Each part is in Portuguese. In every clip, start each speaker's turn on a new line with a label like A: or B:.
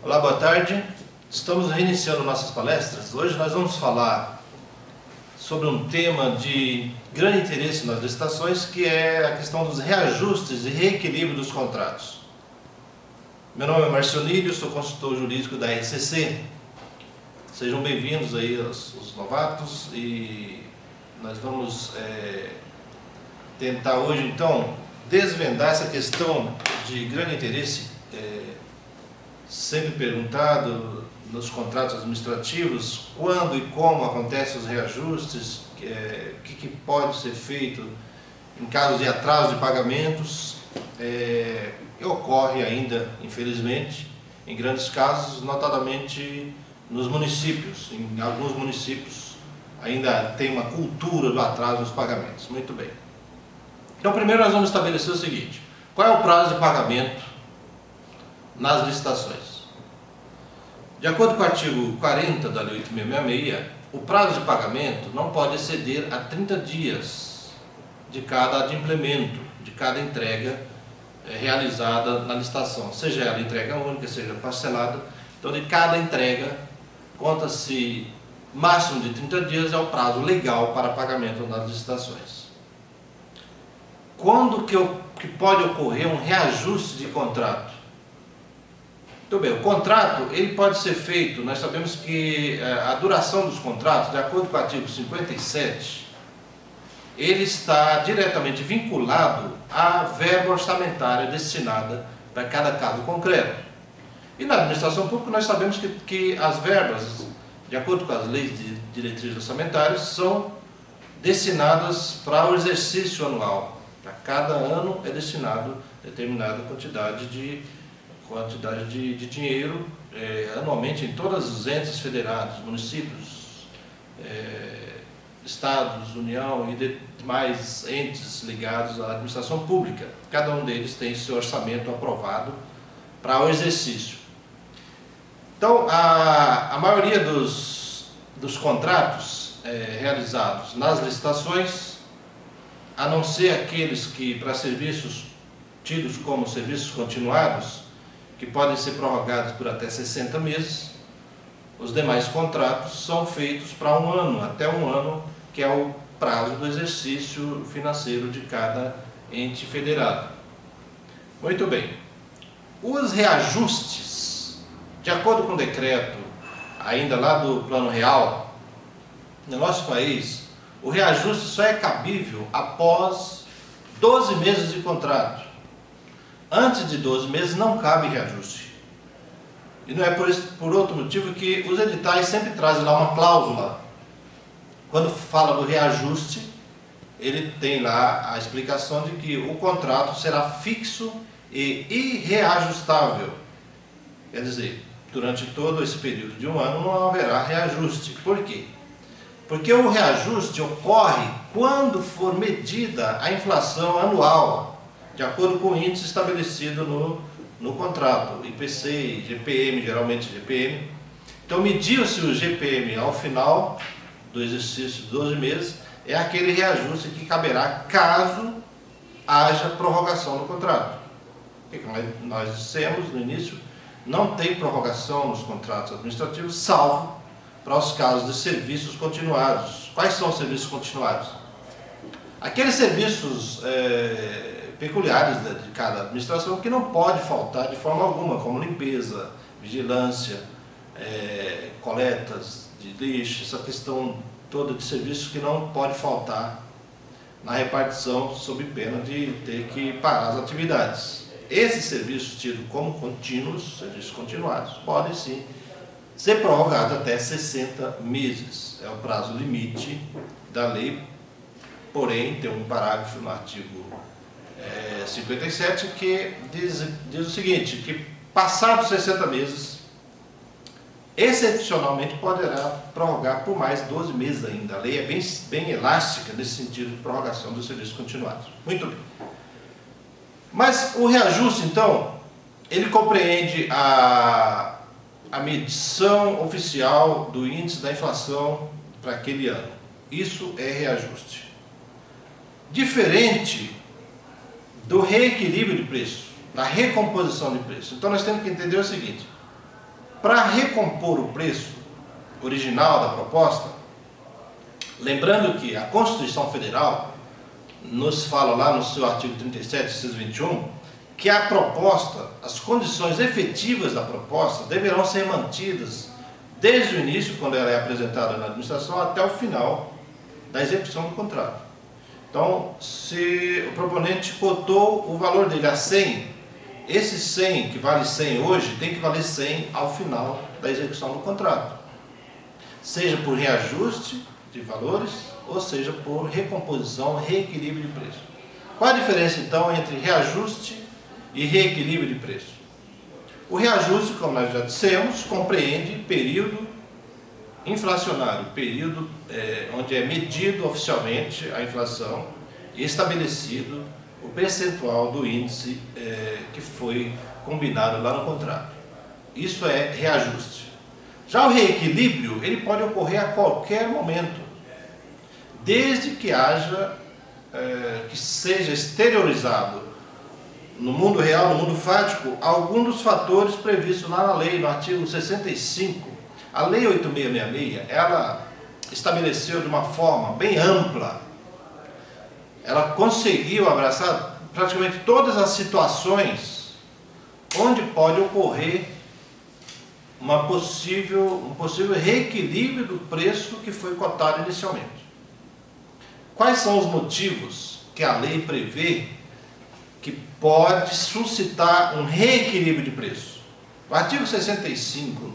A: Olá, boa tarde. Estamos reiniciando nossas palestras. Hoje nós vamos falar sobre um tema de grande interesse nas licitações, que é a questão dos reajustes e reequilíbrio dos contratos. Meu nome é Marcionílio, sou consultor jurídico da RCC. Sejam bem-vindos aí os novatos e nós vamos tentar hoje então desvendar essa questão de grande interesse sempre perguntado nos contratos administrativos, quando e como acontecem os reajustes, o que pode ser feito em caso de atraso de pagamentos. Ocorre ainda, infelizmente, em grandes casos, notadamente nos municípios. Em alguns municípios ainda tem uma cultura do atraso dos pagamentos. Muito bem. Então, primeiro nós vamos estabelecer o seguinte: qual é o prazo de pagamento nas licitações? De acordo com o artigo 40 da Lei 8.666, o prazo de pagamento não pode exceder a 30 dias de cada adimplemento, de cada entrega realizada na licitação, seja ela entrega única, seja parcelada. Então, de cada entrega, conta-se máximo de 30 dias, é o prazo legal para pagamento nas licitações. Quando que pode ocorrer um reajuste de contrato? Muito bem, o contrato ele pode ser feito, nós sabemos que a duração dos contratos, de acordo com o artigo 57, ele está diretamente vinculado à verba orçamentária destinada para cada caso concreto. E na administração pública nós sabemos que as verbas, de acordo com as leis de diretrizes orçamentárias, são destinadas para o exercício anual. Para cada ano é destinado determinada quantidade de dinheiro anualmente em todos os entes federados, municípios, estados, União e demais entes ligados à administração pública. Cada um deles tem seu orçamento aprovado para o exercício. Então, a maioria dos contratos realizados nas licitações, a não ser aqueles que para serviços tidos como serviços continuados, que podem ser prorrogados por até 60 meses, os demais contratos são feitos para um ano, até um ano, que é o prazo do exercício financeiro de cada ente federado. Muito bem. Os reajustes, de acordo com o decreto, ainda lá do Plano Real, no nosso país, o reajuste só é cabível após 12 meses de contrato. Antes de 12 meses não cabe reajuste. E não é por outro motivo que os editais sempre trazem lá uma cláusula. Quando fala do reajuste, ele tem lá a explicação de que o contrato será fixo e irreajustável. Quer dizer, durante todo esse período de um ano não haverá reajuste. Por quê? Porque o reajuste ocorre quando for medida a inflação anual, de acordo com o índice estabelecido no contrato, IPC e GPM, geralmente GPM. Então, mediu-se o GPM ao final do exercício de 12 meses, é aquele reajuste que caberá caso haja prorrogação do contrato. E como nós dissemos no início, não tem prorrogação nos contratos administrativos, salvo para os casos de serviços continuados. Quais são os serviços continuados? Aqueles serviços peculiares de cada administração que não pode faltar de forma alguma, como limpeza, vigilância, coletas de lixo, essa questão toda de serviços que não pode faltar na repartição sob pena de ter que parar as atividades. Esses serviços tidos como contínuos, serviços continuados, podem sim ser prorrogados até 60 meses. É o prazo limite da lei, porém tem um parágrafo no artigo 57 que diz o seguinte, que passados 60 meses, excepcionalmente poderá prorrogar por mais 12 meses ainda. A lei é bem elástica nesse sentido de prorrogação dos serviços continuados. Muito bem. Mas o reajuste, então, ele compreende a medição oficial do índice da inflação para aquele ano. Isso é reajuste. Diferente do reequilíbrio de preço, da recomposição de preço. Então nós temos que entender o seguinte: para recompor o preço original da proposta, lembrando que a Constituição Federal nos fala lá no seu artigo 37, inciso 21, que a proposta, as condições efetivas da proposta deverão ser mantidas desde o início, quando ela é apresentada na administração, até o final da execução do contrato. Então, se o proponente cotou o valor dele a 100, esse 100, que vale 100 hoje, tem que valer 100 ao final da execução do contrato. Seja por reajuste de valores, ou seja por recomposição, reequilíbrio de preço. Qual a diferença, então, entre reajuste e reequilíbrio de preço? O reajuste, como nós já dissemos, compreende período inflacionário, período onde é medido oficialmente a inflação e estabelecido o percentual do índice que foi combinado lá no contrato. Isso é reajuste. Já o reequilíbrio, ele pode ocorrer a qualquer momento, desde que haja, que seja exteriorizado no mundo real, no mundo fático, algum dos fatores previstos lá na lei, no artigo 65. A Lei 8666, ela estabeleceu de uma forma bem ampla, ela conseguiu abraçar praticamente todas as situações onde pode ocorrer um possível reequilíbrio do preço que foi cotado inicialmente. Quais são os motivos que a lei prevê que pode suscitar um reequilíbrio de preço? O artigo 65,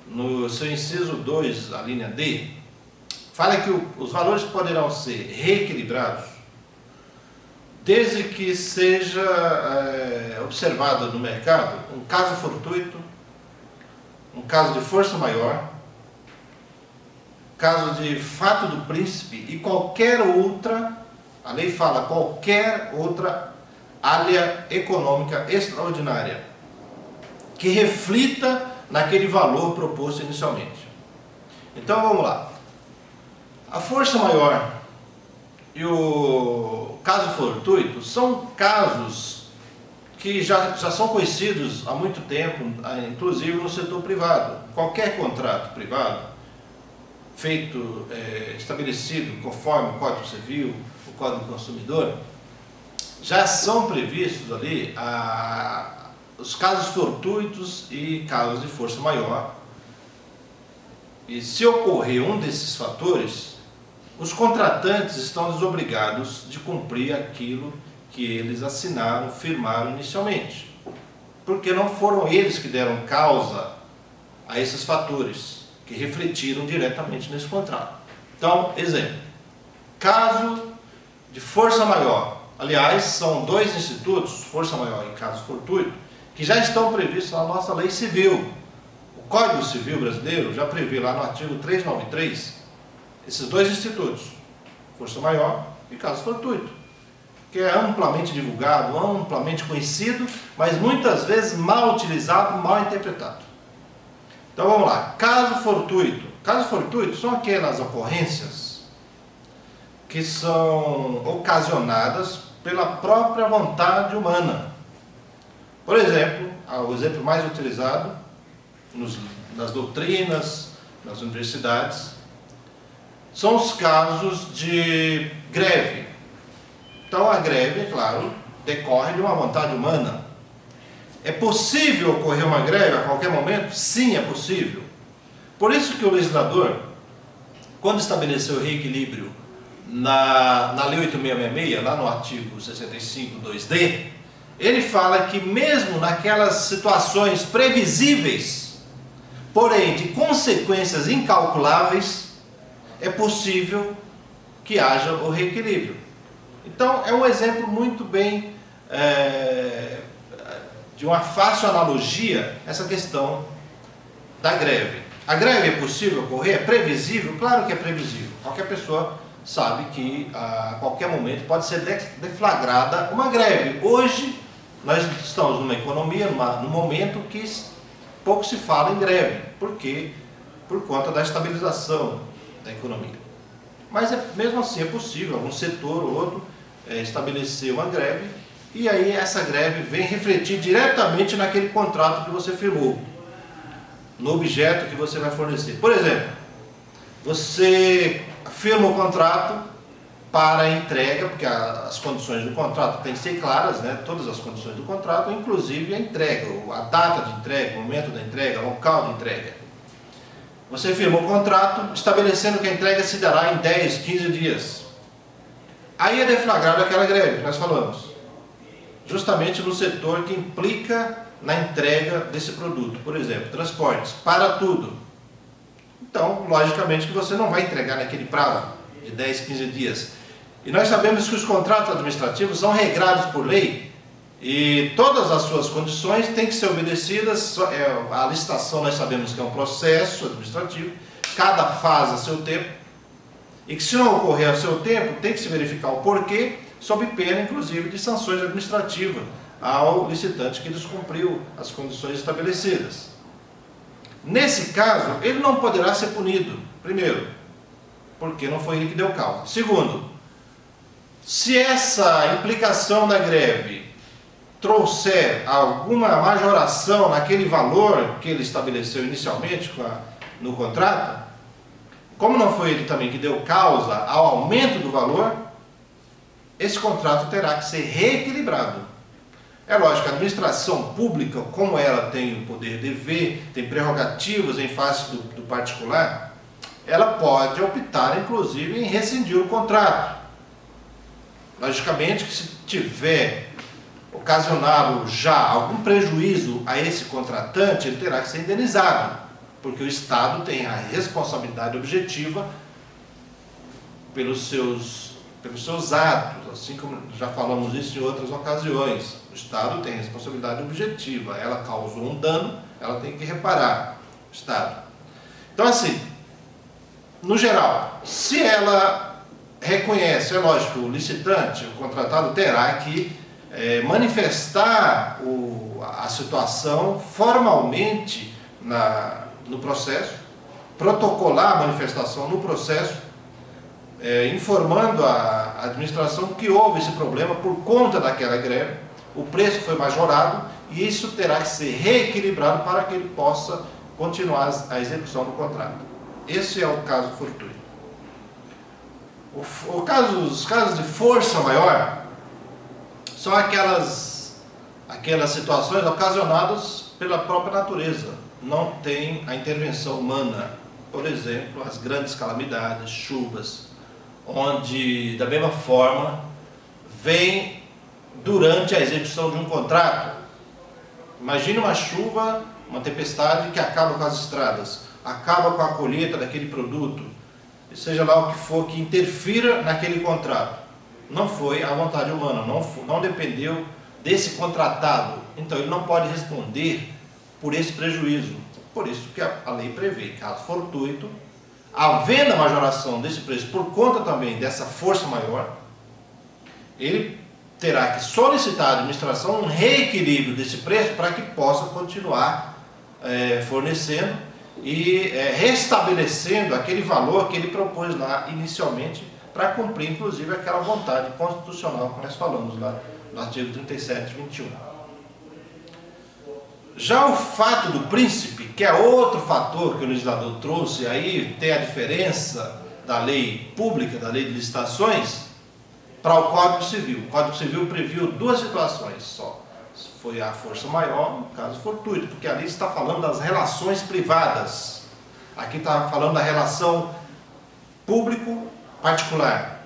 A: no seu inciso 2, a linha D, fala que os valores poderão ser reequilibrados desde que seja observado no mercado um caso fortuito, um caso de força maior, caso de fato do príncipe e qualquer outra, a lei fala qualquer outra área econômica extraordinária que reflita naquele valor proposto inicialmente. Então vamos lá. A força maior e o caso fortuito são casos que já são conhecidos há muito tempo, inclusive no setor privado. Qualquer contrato privado feito, estabelecido conforme o Código Civil, o Código do Consumidor, já são previstos ali os casos fortuitos e casos de força maior. E se ocorrer um desses fatores, os contratantes estão desobrigados de cumprir aquilo que eles assinaram, firmaram inicialmente, porque não foram eles que deram causa a esses fatores, que refletiram diretamente nesse contrato. Então, exemplo, caso de força maior, aliás, são dois institutos, força maior e caso fortuito, que já estão previstos na nossa lei civil. O Código Civil brasileiro já prevê lá no artigo 393 esses dois institutos, força maior e caso fortuito, que é amplamente divulgado, amplamente conhecido, mas muitas vezes mal utilizado, mal interpretado. Então vamos lá, caso fortuito. Caso fortuito são aquelas ocorrências que são ocasionadas pela própria vontade humana. Por exemplo, o exemplo mais utilizado nas doutrinas, nas universidades, são os casos de greve. Então a greve, é claro, decorre de uma vontade humana. É possível ocorrer uma greve a qualquer momento? Sim, é possível. Por isso que o legislador, quando estabeleceu o reequilíbrio na Lei 8666, lá no artigo 65, 2D, ele fala que mesmo naquelas situações previsíveis, porém de consequências incalculáveis, é possível que haja o reequilíbrio. Então é um exemplo muito bem, de uma fácil analogia, essa questão da greve. A greve é possível ocorrer? É previsível? Claro que é previsível. Qualquer pessoa sabe que a qualquer momento pode ser deflagrada uma greve. Hoje nós estamos numa economia, num momento que pouco se fala em greve, porque por conta da estabilização da economia. Mas mesmo assim é possível algum setor ou outro estabelecer uma greve, e aí essa greve vem refletir diretamente naquele contrato que você firmou. no objeto que você vai fornecer. Por exemplo, você firma o contrato para a entrega, porque as condições do contrato têm que ser claras, né? Todas as condições do contrato, inclusive a entrega, a data de entrega, o momento da entrega, o local de entrega. Você firma o contrato estabelecendo que a entrega se dará em 10, 15 dias. Aí é deflagrada aquela greve que nós falamos, justamente no setor que implica na entrega desse produto, por exemplo, transportes, para tudo. Então, logicamente que você não vai entregar naquele prazo de 10, 15 dias. E nós sabemos que os contratos administrativos são regrados por lei e todas as suas condições têm que ser obedecidas. A licitação nós sabemos que é um processo administrativo, cada fase a seu tempo, e que se não ocorrer a seu tempo, tem que se verificar o porquê, sob pena inclusive de sanções administrativas ao licitante que descumpriu as condições estabelecidas. Nesse caso, ele não poderá ser punido, primeiro, porque não foi ele que deu causa. Segundo, se essa implicação da greve trouxer alguma majoração naquele valor que ele estabeleceu inicialmente no contrato, como não foi ele também que deu causa ao aumento do valor, esse contrato terá que ser reequilibrado. É lógico, a administração pública, como ela tem o poder de ver, tem prerrogativas em face do particular, ela pode optar, inclusive, em rescindir o contrato. Logicamente que se tiver ocasionado já algum prejuízo a esse contratante, ele terá que ser indenizado, porque o Estado tem a responsabilidade objetiva pelos seus atos, assim como já falamos isso em outras ocasiões. O Estado tem responsabilidade objetiva, ela causou um dano, ela tem que reparar, o Estado. Então assim, no geral, se ela reconhece, é lógico, o licitante, o contratado terá que manifestar a situação formalmente no processo, protocolar a manifestação no processo, informando a administração que houve esse problema por conta daquela greve, o preço foi majorado e isso terá que ser reequilibrado para que ele possa continuar a execução do contrato. Esse é o caso fortuito. Os casos de força maior são aquelas situações ocasionadas pela própria natureza. Não tem a intervenção humana. Por exemplo, as grandes calamidades, chuvas, onde, da mesma forma, vem durante a execução de um contrato. Imagine uma chuva, uma tempestade que acaba com as estradas, acaba com a colheita daquele produto, seja lá o que for que interfira naquele contrato. Não foi a vontade humana, não dependeu desse contratado. Então ele não pode responder por esse prejuízo. Por isso que a lei prevê, caso fortuito, havendo a majoração desse preço por conta também dessa força maior, ele terá que solicitar à administração um reequilíbrio desse preço para que possa continuar fornecendo e restabelecendo aquele valor que ele propôs lá inicialmente para cumprir inclusive aquela vontade constitucional que nós falamos lá no artigo 37, 21. Já o fato do príncipe, que é outro fator que o legislador trouxe, aí tem a diferença da lei pública, da lei de licitações, para o Código Civil. O Código Civil previu duas situações só. Foi a força maior, no caso fortuito, porque ali está falando das relações privadas. Aqui está falando da relação público-particular.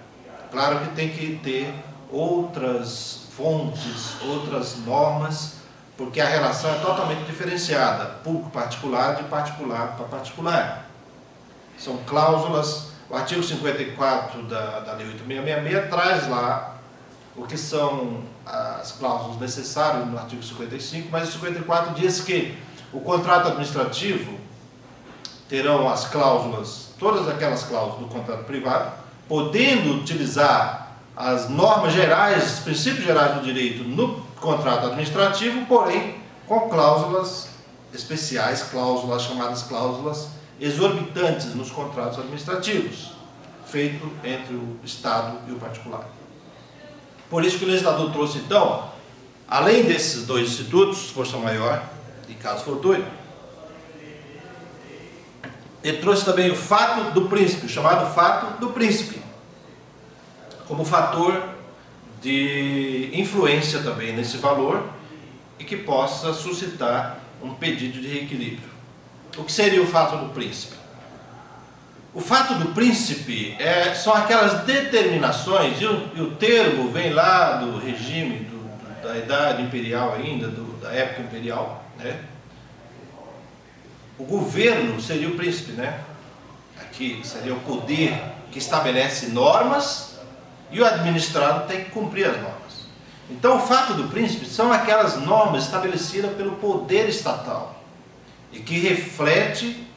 A: Claro que tem que ter outras fontes, outras normas, porque a relação é totalmente diferenciada, público-particular de particular para particular. São cláusulas, o artigo 54 da Lei 8666 traz lá o que são as cláusulas necessárias no artigo 55, mas o 54 diz que o contrato administrativo terão as cláusulas, todas aquelas cláusulas do contrato privado, podendo utilizar as normas gerais, os princípios gerais do direito no contrato administrativo, porém com cláusulas especiais, cláusulas chamadas cláusulas exorbitantes nos contratos administrativos, feito entre o Estado e o particular. Por isso que o legislador trouxe, então, além desses dois institutos, força maior e caso fortuito, ele trouxe também o fato do príncipe, chamado fato do príncipe, como fator de influência também nesse valor e que possa suscitar um pedido de reequilíbrio. O que seria o fato do príncipe? O fato do príncipe são aquelas determinações, e o termo vem lá do regime, da idade imperial ainda, da época imperial, né? O governo seria o príncipe, né? Aqui seria o poder que estabelece normas e o administrado tem que cumprir as normas. Então o fato do príncipe são aquelas normas estabelecidas pelo poder estatal e que reflete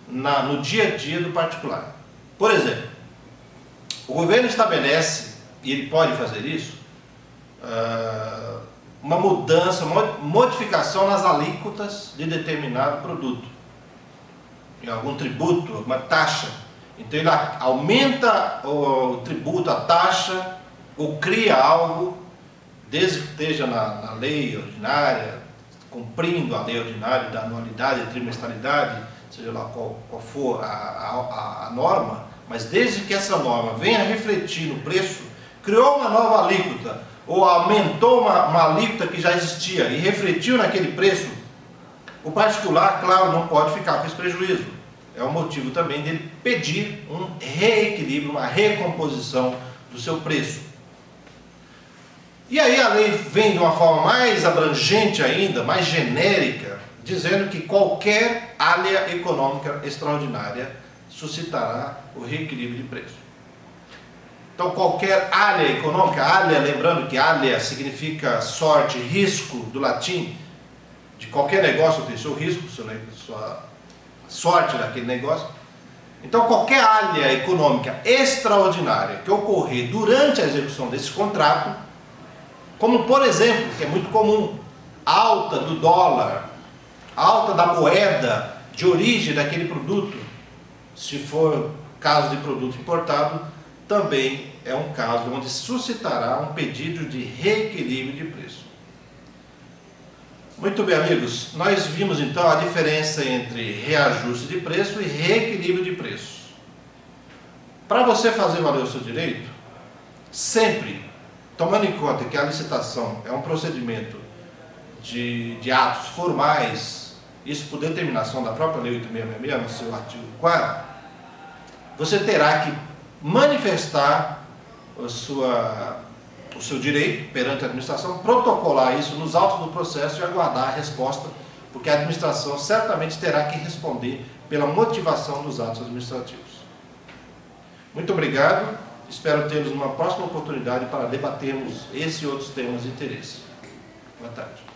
A: no dia a dia do particular. Por exemplo, o governo estabelece, e ele pode fazer isso, uma mudança, uma modificação nas alíquotas de determinado produto, em algum tributo, alguma taxa. Então ele aumenta o tributo, a taxa, ou cria algo, desde que esteja na lei ordinária, cumprindo a lei ordinária da anualidade, trimestralidade, seja lá qual for a norma, mas desde que essa norma venha refletir no preço, criou uma nova alíquota, ou aumentou uma alíquota que já existia e refletiu naquele preço, o particular, claro, não pode ficar com esse prejuízo. É o motivo também dele pedir um reequilíbrio, uma recomposição do seu preço. E aí a lei vem de uma forma mais abrangente ainda, mais genérica, dizendo que qualquer área econômica extraordinária suscitará o reequilíbrio de preço. Então qualquer área econômica, área, lembrando que área significa sorte, risco, do latim, de qualquer negócio tem seu risco, sua sorte daquele negócio. Então qualquer área econômica extraordinária que ocorrer durante a execução desse contrato, como por exemplo, que é muito comum, alta do dólar, alta da moeda de origem daquele produto, se for caso de produto importado, também é um caso onde suscitará um pedido de reequilíbrio de preço. Muito bem, amigos, nós vimos então a diferença entre reajuste de preço e reequilíbrio de preço. Para você fazer valer o seu direito, sempre, tomando em conta que a licitação é um procedimento de atos formais, isso por determinação da própria Lei 8.666, no seu artigo 4, você terá que manifestar o seu direito perante a administração, protocolar isso nos autos do processo e aguardar a resposta, porque a administração certamente terá que responder pela motivação dos atos administrativos. Muito obrigado, espero termos uma próxima oportunidade para debatermos esse e outros temas de interesse. Boa tarde.